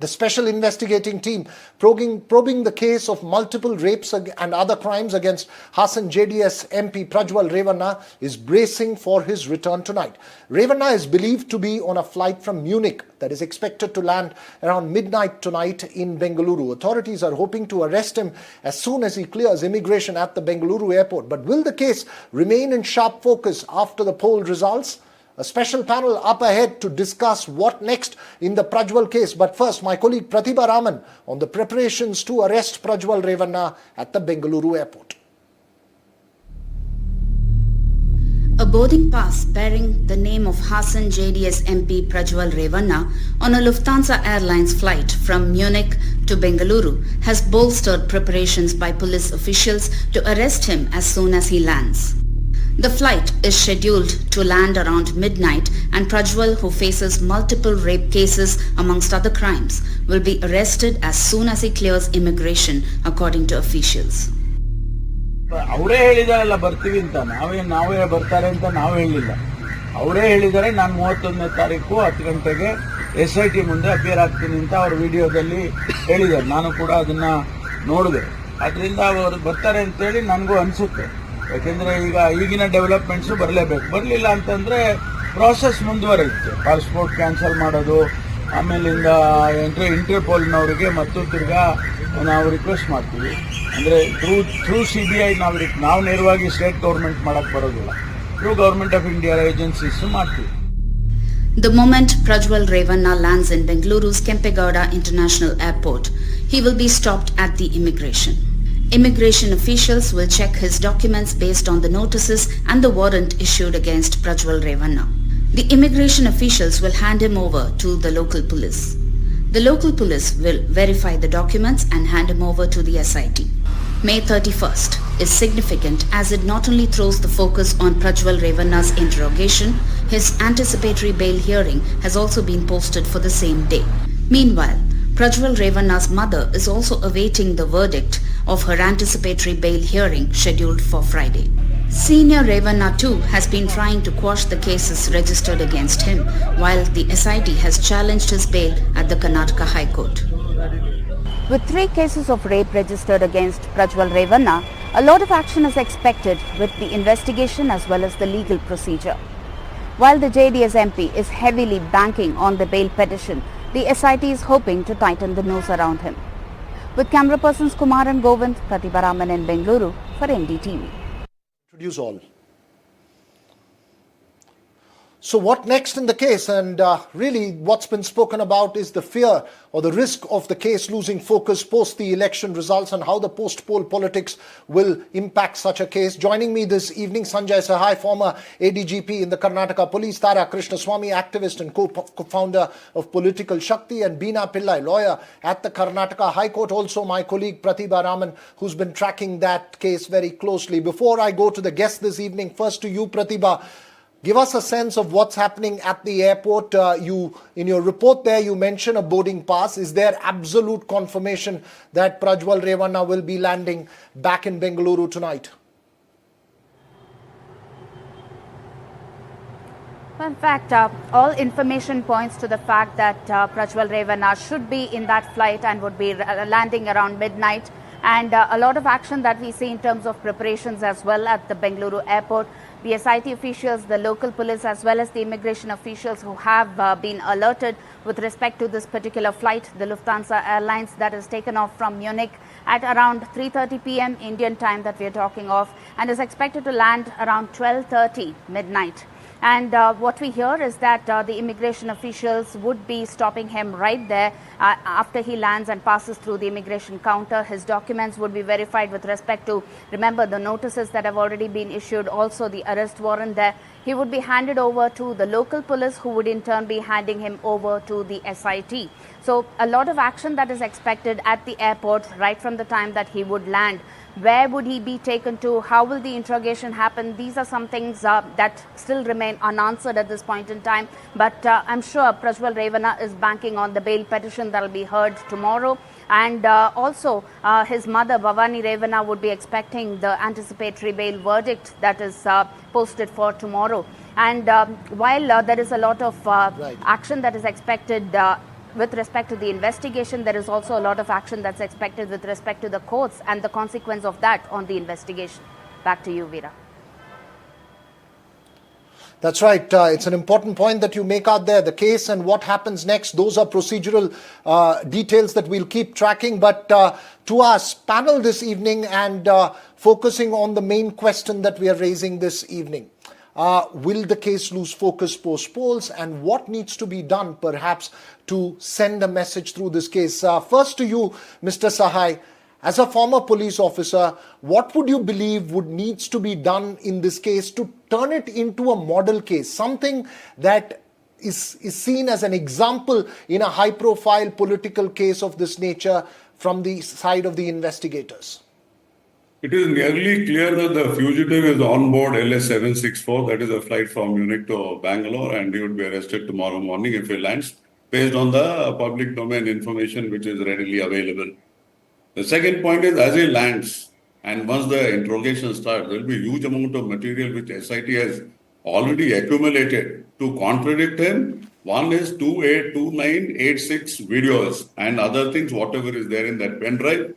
The special investigating team probing the case of multiple rapes and other crimes against Hassan JDS MP Prajwal Revanna is bracing for his return tonight. Revanna is believed to be on a flight from Munich that is expected to land around midnight tonight in Bengaluru. Authorities are hoping to arrest him as soon as he clears immigration at the Bengaluru airport. But will the case remain in sharp focus after the poll results? A special panel up ahead to discuss what next in the Prajwal case. But first, my colleague Pratibha Raman on the preparations to arrest Prajwal Revanna at the Bengaluru airport. A boarding pass bearing the name of Hassan JDS MP Prajwal Revanna on a Lufthansa Airlines flight from Munich to Bengaluru has bolstered preparations by police officials to arrest him as soon as he lands. The flight is scheduled to land around midnight, and Prajwal, who faces multiple rape cases amongst other crimes, will be arrested as soon as he clears immigration, according to officials. ಅವರೇ ಹೇಳಿದಾರಲ್ಲ ಬರ್ತೀವಿ ಅಂತ ನಾವೇ ಬರ್ತಾರೆ ಅಂತ ನಾವು ಹೇಳಿಲ್ಲ. ಅವರೇ ಹೇಳಿದ್ದಾರೆ ನಾನು 31ನೇ ತಾರೀಕು 10 ಗಂಟೆಗೆ SIT ಮುಂದೆ ಅಪಿಯರ್ ಆಗ್ತೀನಿ ಅಂತ ಅವ್ರ ವಿಡಿಯೋದಲ್ಲಿ ಹೇಳಿದ್ದಾರೆ. ನಾನು ಕೂಡ ಅದನ್ನ ನೋಡಿದೆ. ಅದರಿಂದ ಅವರು ಬರ್ತಾರೆ ಅಂತೇಳಿ ನನಗೂ ಅನಿಸುತ್ತೆ. ಯಾಕೆಂದರೆ ಈಗಿನ ಡೆವಲಪ್ಮೆಂಟ್ಸು ಬರಲಿಲ್ಲ ಅಂತಂದರೆ ಪ್ರಾಸೆಸ್ ಮುಂದುವರಿಯುತ್ತೆ. ಪಾಸ್ಪೋರ್ಟ್ ಕ್ಯಾನ್ಸಲ್ ಮಾಡೋದು, ಆಮೇಲಿಂದ ಇಂಟರ್ಪೋಲ್ನವರಿಗೆ ಮತ್ತು ತಿರ್ಗಾ ನಾವು ರಿಕ್ವೆಸ್ಟ್ ಮಾಡ್ತೀವಿ. ಅಂದರೆ ಥ್ರೂ CBI ನಾವು ನೇರವಾಗಿ ಸ್ಟೇಟ್ ಗೌರ್ಮೆಂಟ್ ಮಾಡೋಕ್ಕೆ ಬರೋದಿಲ್ಲ, through government of India agencies ಮಾಡ್ತೀವಿ. The moment Prajwal Revanna lands in Bengaluru's Kempegowda International Airport, he will be stopped at the immigration. Immigration officials will check his documents based on the notices and the warrant issued against Prajwal Revanna. The immigration officials will hand him over to the local police. The local police will verify the documents and hand him over to the SIT. May 31st is significant as it not only throws the focus on Prajwal Revanna's interrogation, his anticipatory bail hearing has also been posted for the same day. Meanwhile, Prajwal Revanna's mother is also awaiting the verdict of her anticipatory bail hearing scheduled for Friday. Senior Revanna too has been trying to quash the cases registered against him, while the SIT has challenged his bail at the Karnataka High Court. With 3 cases of rape registered against Prajwal Revanna, a lot of action is expected with the investigation as well as the legal procedure. While the JDS MP is heavily banking on the bail petition, the SIT is hoping to tighten the noose around him. With camera persons Kumar and Govind, Pratibha Raman in Bengaluru for NDTV. Introduce all. So what next in the case? And really what's been spoken about is the fear or the risk of the case losing focus post the election results and how the post-poll politics will impact such a case. Joining me this evening, Sanjay Sahai, former ADGP in the Karnataka Police, Tara Krishnaswamy, activist and co-founder of Political Shakti, and Beena Pillai, lawyer at the Karnataka High Court. Also my colleague Pratibha Raman, who's been tracking that case very closely. Before I go to the guest this evening, first to you, Pratibha. Give us a sense of what's happening at the airport. In your report there, you mention a boarding pass. Is there absolute confirmation that Prajwal Revanna will be landing back in Bengaluru tonight? Well, in fact, all information points to the fact that Prajwal Revanna should be in that flight and would be landing around midnight. And a lot of action that we see in terms of preparations as well at the Bengaluru airport. The SIT officials, the local police as well as the immigration officials who have been alerted with respect to this particular flight, the Lufthansa Airlines that is taken off from Munich at around 3:30 p.m. Indian time that we are talking of, and is expected to land around 12:30 midnight. And what we hear is that the immigration officials would be stopping him right there after he lands and passes through the immigration counter. His documents would be verified with respect to, remember, the notices that have already been issued, also the arrest warrant there. He would be handed over to the local police, who would in turn be handing him over to the SIT. So a lot of action that is expected at the airport right from the time that he would land. Where would he be taken to? How will the interrogation happen? These are some things that still remain unanswered at this point in time. But I'm sure Prajwal Revanna is banking on the bail petition that will be heard tomorrow. And also his mother, Bhavani Revanna, would be expecting the anticipatory bail verdict that is posted for tomorrow. And while there is a lot of action that is expected with respect to the investigation, there is also a lot of action that's expected with respect to the courts and the consequence of that on the investigation. Back to you, Veera. That's right. It's an important point that you make out there. The case and what happens next, those are procedural details that we'll keep tracking. But to our panel this evening and focusing on the main question that we are raising this evening. Will the case lose focus post polls, and what needs to be done perhaps to send a message through this case? First to you, Mr. Sahai. As a former police officer, what would you believe would needs to be done in this case to turn it into a model case, something that is seen as an example in a high-profile political case of this nature from the side of the investigators? It is nearly clear that the fugitive is on board LS-764, that is a flight from Munich to Bangalore, and he would be arrested tomorrow morning if he lands, based on the public domain information which is readily available. The second point is, as he lands, and once the interrogation starts, there will be a huge amount of material which SIT has already accumulated to contradict him. One is 282986 videos and other things, whatever is there in that pen drive.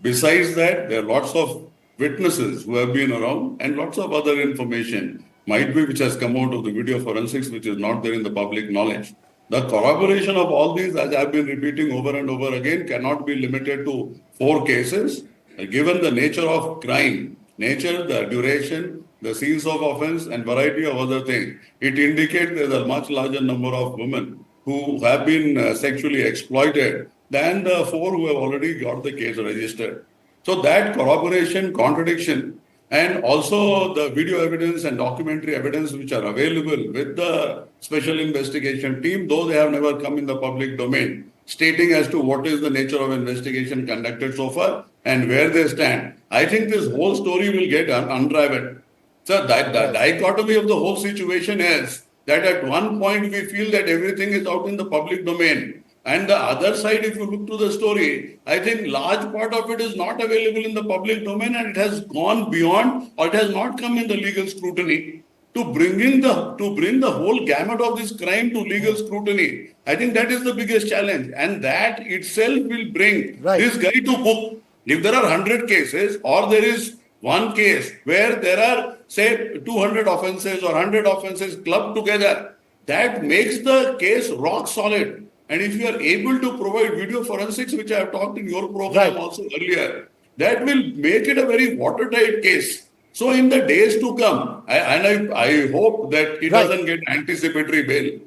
Besides that, there are lots of witnesses who have been around and lots of other information might be which has come out of the video forensics which is not there in the public knowledge. The corroboration of all these, as I've been repeating over and over again, cannot be limited to 4 cases. Given the nature of crime, the duration, the scenes of offense, and variety of other things, it indicates there's a much larger number of women who have been sexually exploited than the 4 who have already got the case registered. So that corroboration, contradiction, and also the video evidence and documentary evidence which are available with the special investigation team, though they have never come in the public domain, stating as to what is the nature of investigation conducted so far and where they stand. I think this whole story will get unraveled. So the dichotomy of the whole situation is that at one point we feel that everything is out in the public domain. And the other side, if you look to the story, I think large part of it is not available in the public domain and it has gone beyond, or it has not come in the legal scrutiny. To bring the whole gamut of this crime to legal scrutiny, I think that is the biggest challenge. And that itself will bring this guy to book. If there are 100 cases, or there is one case where there are, say, 200 offenses or 100 offenses clubbed together, that makes the case rock solid. And if you are able to provide video forensics, which I have talked in your program also earlier, that will make it a very watertight case. So in the days to come, I hope that it doesn't get anticipatory bail.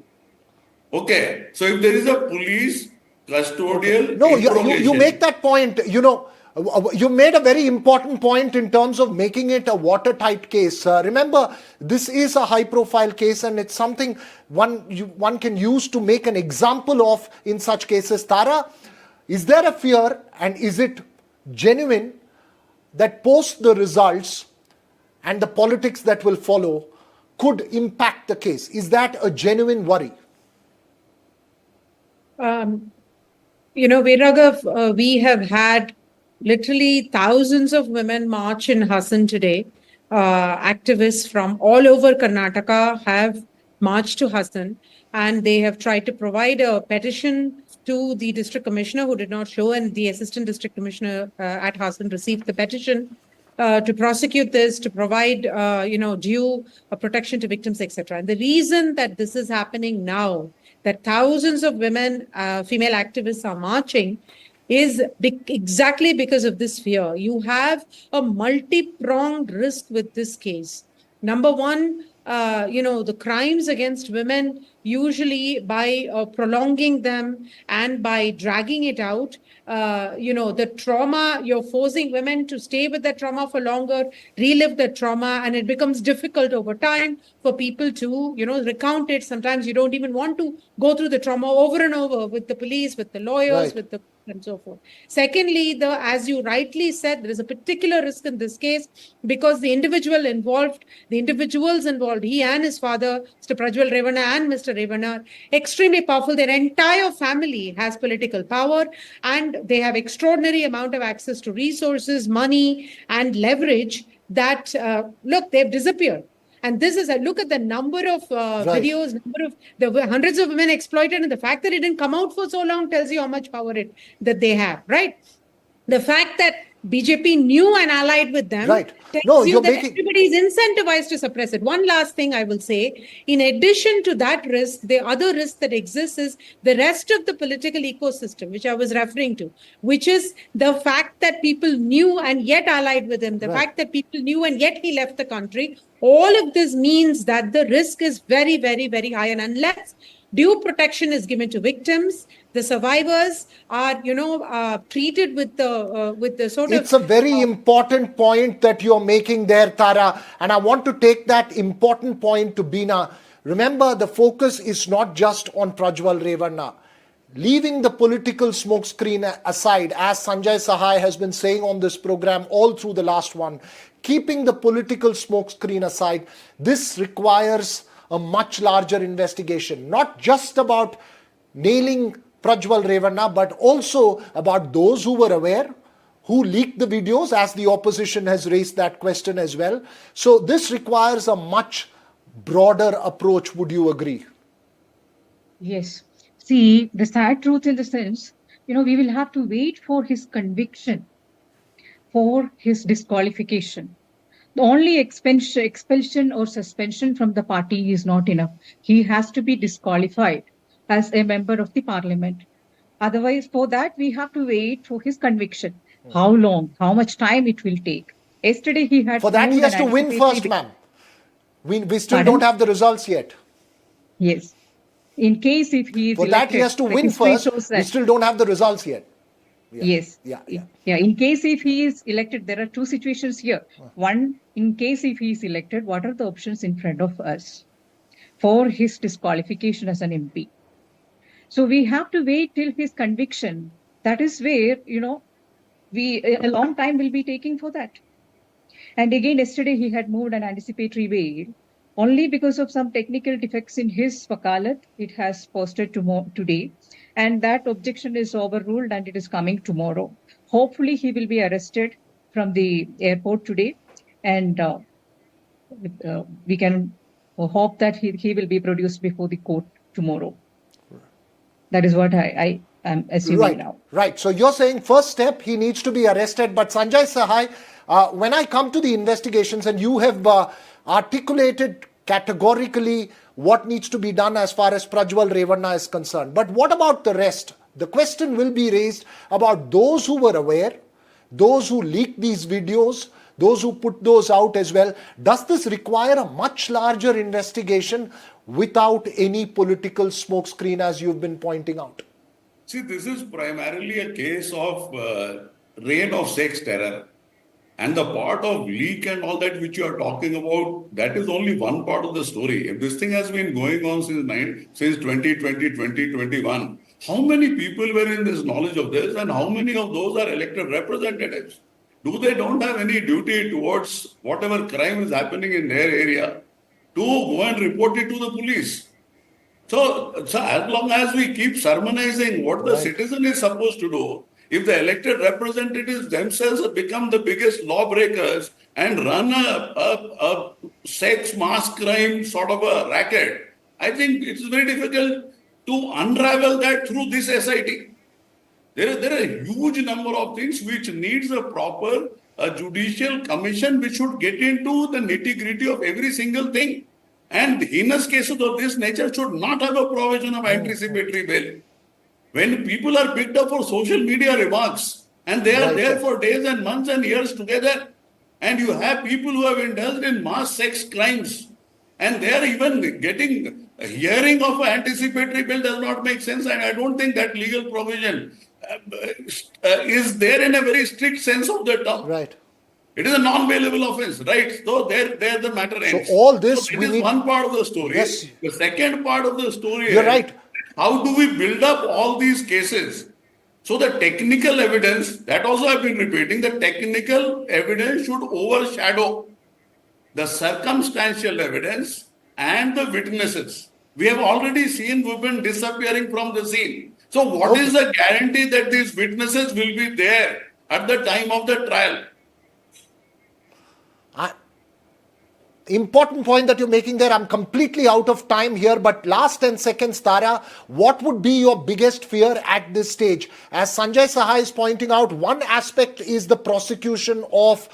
Okay, so if there is a police custodial you make that point, you made a very important point in terms of making it a watertight case. Remember, this is a high-profile case and it's something one can use to make an example of in such cases. Tara, is there a fear, and is it genuine, that post the results and the politics that will follow could impact the case? Is that a genuine worry? Veeraghav, we have had literally thousands of women march in Hassan today. Activists from all over Karnataka have marched to Hassan, and they have tried to provide a petition to the district commissioner who did not show, and the assistant district commissioner at Hassan received the petition to prosecute this, to provide due protection to victims, etc. And the reason that this is happening now, that thousands of women, female activists are marching, is exactly because of this fear. You have a multi-pronged risk with this case. Number one, the crimes against women, usually by prolonging them and by dragging it out, the trauma, you're forcing women to stay with that trauma for longer, relive that trauma, and it becomes difficult over time for people to, recount it. Sometimes you don't even want to go through the trauma over and over with the police, with the lawyers, with the and so forth. Secondly, as you rightly said, there is a particular risk in this case because the individuals involved, he and his father, Mr. Prajwal Revanna and Mr. Revanna, extremely powerful. Their entire family has political power and they have extraordinary amount of access to resources, money, and leverage that, they've disappeared. And this is a look at the number of Right. videos, number of the hundreds of women exploited, and the fact that it didn't come out for so long tells you how much power that they have, right? The fact that BJP knew and allied with them Right. tells No, you you're that making- everybody is incentivized to suppress it. One last thing I will say, in addition to that risk, the other risk that exists is the rest of the political ecosystem, which I was referring to, which is the fact that people knew and yet allied with him, the Right. fact that people knew and yet he left the country. All of this means that the risk is very, very, very high. And unless due protection is given to victims, the survivors are, treated with the sort It's of. a very important point that you're making there, Tara. And I want to take that important point to Bina. Remember, the focus is not just on Prajwal Revanna. Leaving the political smokescreen aside, as Sanjay Sahai has been saying on this program all through the last one, keeping the political smokescreen aside, this requires a much larger investigation, not just about nailing Prajwal Revanna, but also about those who were aware, who leaked the videos, as the opposition has raised that question as well. So this requires a much broader approach. Would you agree? Yes. See, the sad truth in the sense, we will have to wait for his conviction, for his disqualification. The only expulsion or suspension from the party is not enough. He has to be disqualified as a member of the parliament. Otherwise, for that, we have to wait for his conviction. How long, how much time it will take. Yesterday, he had. For that, he has to win first, ma'am. We still don't have the results yet. Yes. In case if he is For elected, that, he has to win first. We still don't have the results yet. Yeah. Yes. Yeah. In case if he is elected, there are two situations here. One, in case if he is elected, what are the options in front of us for his disqualification as an MP? So we have to wait till his conviction. That is where, a long time will be taking for that. And again, yesterday he had moved an anticipatory bail. Only because of some technical defects in his wakalat, it has posted today. And that objection is overruled and it is coming tomorrow. Hopefully, he will be arrested from the airport today. And we can hope that he will be produced before the court tomorrow. That is what I am assuming now. Right. So you're saying first step, he needs to be arrested. But Sanjay Sahai, when I come to the investigations, and you have articulated categorically what needs to be done as far as Prajwal Revanna is concerned. But what about the rest? The question will be raised about those who were aware, those who leaked these videos, those who put those out as well. Does this require a much larger investigation without any political smokescreen, as you've been pointing out? See, this is primarily a case of reign of sex terror. And the part of leak and all that which you are talking about, that is only one part of the story. If this thing has been going on since 2020, 2021, how many people were in this knowledge of this and how many of those are elected representatives? Do they don't have any duty towards whatever crime is happening in their area to go and report it to the police? So as long as we keep sermonizing what the citizen is supposed to do, if the elected representatives themselves have become the biggest lawbreakers and run a sex mass crime sort of a racket, I think it's very difficult to unravel that through this SIT. There are a huge number of things which needs a proper judicial commission which should get into the nitty-gritty of every single thing. And heinous cases of this nature should not have a provision of anticipatory bail. When people are picked up for social media remarks and they are there for days and months and years together, and you have people who have indulged in mass sex crimes and they are even getting a hearing of an anticipatory bill does not make sense, and I don't think that legal provision is there in a very strict sense of the term. Right. It is a non-bailable offense, right? So there the matter ends. So all this so it is one part of the story. Yes. The second part of the story You're is right. how do we build up all these cases? So the technical evidence, that also I've been repeating, the technical evidence should overshadow the circumstantial evidence and the witnesses. We have already seen women disappearing from the scene. So what is the guarantee that these witnesses will be there at the time of the trial? Important point that you're making there. I'm completely out of time here, but last 10 seconds, Tara, what would be your biggest fear at this stage? As Sanjay Saha is pointing out, one aspect is the prosecution of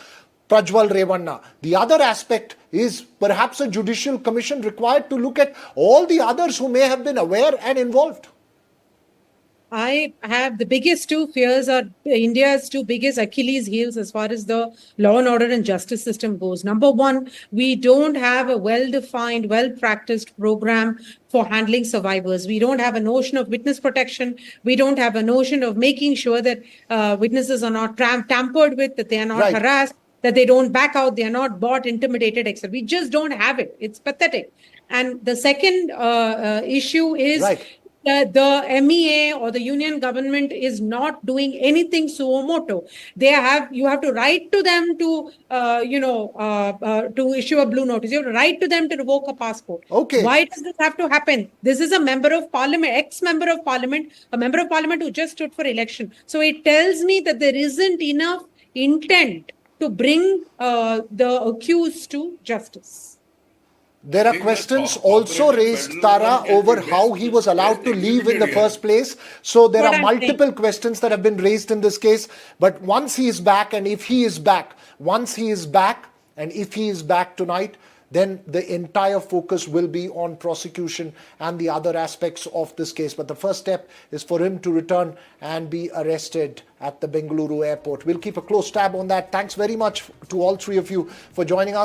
Prajwal Revanna. The other aspect is perhaps a judicial commission required to look at all the others who may have been aware and involved. I have the biggest two fears are India's two biggest Achilles heels as far as the law and order and justice system goes. Number one, we don't have a well-defined, well-practiced program for handling survivors. We don't have a notion of witness protection. We don't have a notion of making sure that witnesses are not tampered with, that they are not harassed, that they don't back out, they are not bought, intimidated, etc. We just don't have it. It's pathetic. And the second issue is the MEA or the union government is not doing anything suo moto. You have to write to them to to issue a blue notice. You have to write to them to revoke a passport. Okay. Why does this have to happen? This is a member of parliament, ex-member of parliament, a member of parliament who just stood for election. So it tells me that there isn't enough intent to bring the accused to justice. There are questions also raised, Tara, over how he was allowed to leave in the first place. So there are multiple questions that have been raised in this case. But once he is back, and if he is back, tonight, then the entire focus will be on prosecution and the other aspects of this case. But the first step is for him to return and be arrested at the Bengaluru airport. We'll keep a close tab on that. Thanks very much to all three of you for joining us.